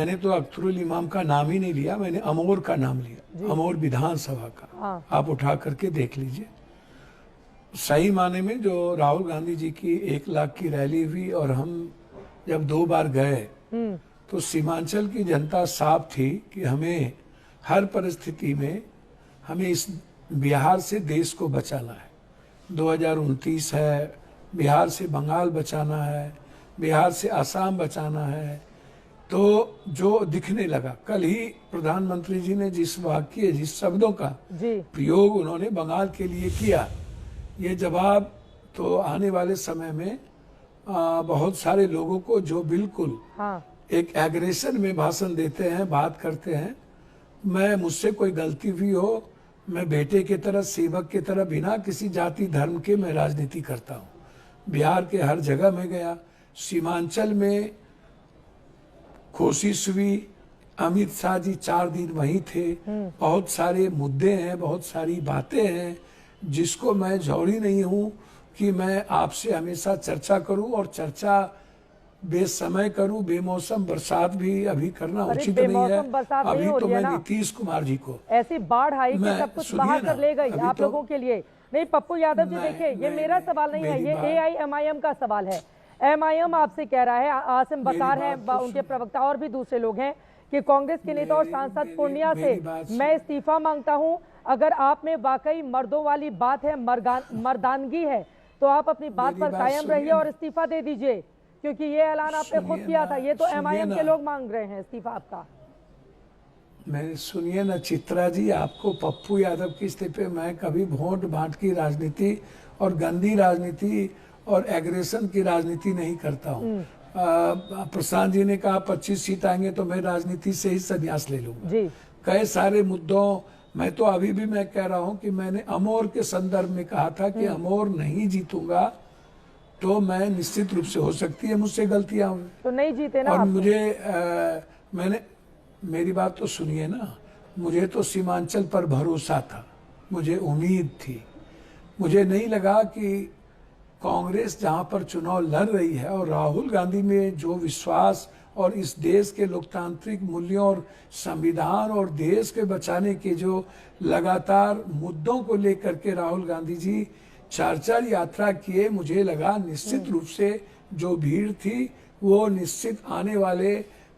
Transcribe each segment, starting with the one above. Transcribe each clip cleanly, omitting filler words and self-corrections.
मैंने तो अख्तरुल इमाम का नाम ही नहीं लिया, मैंने अमोर का नाम लिया, अमोर विधानसभा का। हाँ। आप उठा करके देख लीजिए। सही माने में जो राहुल गांधी जी की 1 लाख की रैली हुई और हम जब 2 बार गए तो सीमांचल की जनता साफ थी कि हमें हर परिस्थिति में हमें इस बिहार से देश को बचाना है। 2029 है, बिहार से बंगाल बचाना है, बिहार से असम बचाना है। तो जो दिखने लगा, कल ही प्रधानमंत्री जी ने जिस वाक्य जिस शब्दों का प्रयोग उन्होंने बंगाल के लिए किया, ये जवाब तो आने वाले समय में बहुत सारे लोगों को जो बिल्कुल एक एग्रेशन में भाषण देते हैं, बात करते हैं। मैं मुझसे कोई गलती हुई हो, मैं बेटे की तरह, सेवक की तरह, बिना किसी जाति धर्म के मैं राजनीति करता हूँ। बिहार के हर जगह में गया, सीमांचल में कोशिश हुई। अमित शाह जी 4 दिन वहीं थे। बहुत सारे मुद्दे हैं, बहुत सारी बातें हैं जिसको मैं जौहरी नहीं हूँ कि मैं आपसे हमेशा चर्चा करूं, और चर्चा बेसमय करूं। बेमौसम बरसात भी अभी करना उचित नहीं है। अभी तो मैं नीतीश कुमार जी को ऐसी बाढ़ आई कि सब कुछ बहा कर ले गई आप लोगों के लिए। नहीं पप्पू यादव जी, देखिए ये मेरा सवाल नहीं है, ये AIMIM का सवाल है। MIM आपसे कह रहा है, आसिम बसार है उनके प्रवक्ता और भी दूसरे लोग हैं, कि कांग्रेस के नेता और सांसद पूर्णिया से मैं इस्तीफा मांगता हूं। अगर आप में वाकई मर्दों वाली बात है, मर्दानगी है, तो आप अपनी बात पर कायम रहिए और इस्तीफा दे दीजिए, क्योंकि ये ऐलान आपने खुद किया था। ये तो MIM के लोग मांग रहे हैं इस्तीफा आपका। मैं सुनिए ना चित्रा जी, आपको पप्पू यादव के इस्तीफे, मैं कभी वोट बांट की राजनीति और गंदी राजनीति और एग्रेशन की राजनीति नहीं करता हूँ। प्रशांत जी ने कहा 25 सीट आएंगे तो मैं राजनीति से ही संन्यास ले लूंगा। कई सारे मुद्दों, मैं तो अभी भी मैं कह रहा हूं कि मैंने अमोर के संदर्भ में कहा था कि अमोर नहीं जीतूंगा तो मैं निश्चित रूप से, हो सकती है मुझसे गलतियां हुई तो नहीं जीते ना। और मुझे मैंने, मेरी बात तो सुनिए ना, मुझे तो सीमांचल पर भरोसा था, मुझे उम्मीद थी। मुझे नहीं लगा कि कांग्रेस जहां पर चुनाव लड़ रही है और राहुल गांधी में जो विश्वास और इस देश के लोकतांत्रिक मूल्यों और संविधान और देश के बचाने के जो लगातार मुद्दों को लेकर के राहुल गांधी जी 4 यात्रा किए, मुझे लगा निश्चित रूप से जो भीड़ थी वो निश्चित आने वाले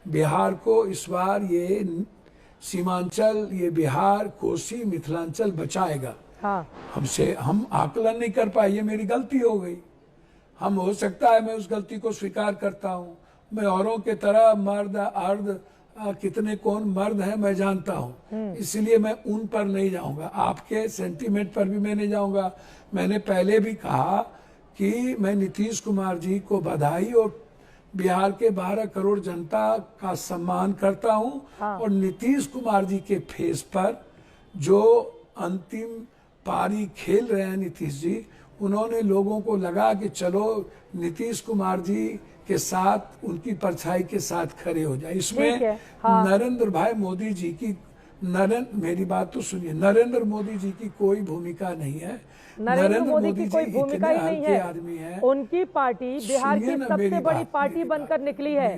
बिहार को इस बार ये सीमांचल, ये बिहार, कोसी, मिथिलांचल बचाएगा। हम आकलन नहीं कर पाए, ये मेरी गलती हो गई। हम, हो सकता है मैं उस गलती को स्वीकार करता हूँ। मैं औरों के तरह मर्द अर्ध कितने कौन मर्द हैं मैं जानता हूँ, इसलिए मैं उन पर नहीं जाऊंगा। आपके सेंटीमेंट पर भी मैं नहीं जाऊंगा। मैंने पहले भी कहा कि मैं नीतीश कुमार जी को बधाई और बिहार के 12 करोड़ जनता का सम्मान करता हूँ। और नीतीश कुमार जी के फेस पर जो अंतिम पारी खेल रहे हैं नीतीश जी, उन्होंने लोगों को लगा कि चलो नीतीश कुमार जी के साथ, उनकी परछाई के साथ खड़े हो जाए। इसमें नरेंद्र भाई मोदी जी की, मेरी बात तो सुनिए, नरेंद्र मोदी जी की कोई भूमिका नहीं है। नरेंद्र मोदी की कोई भूमिका ही नहीं है। आदमी है, उनकी पार्टी बिहार की सबसे बड़ी पार्टी बनकर निकली है।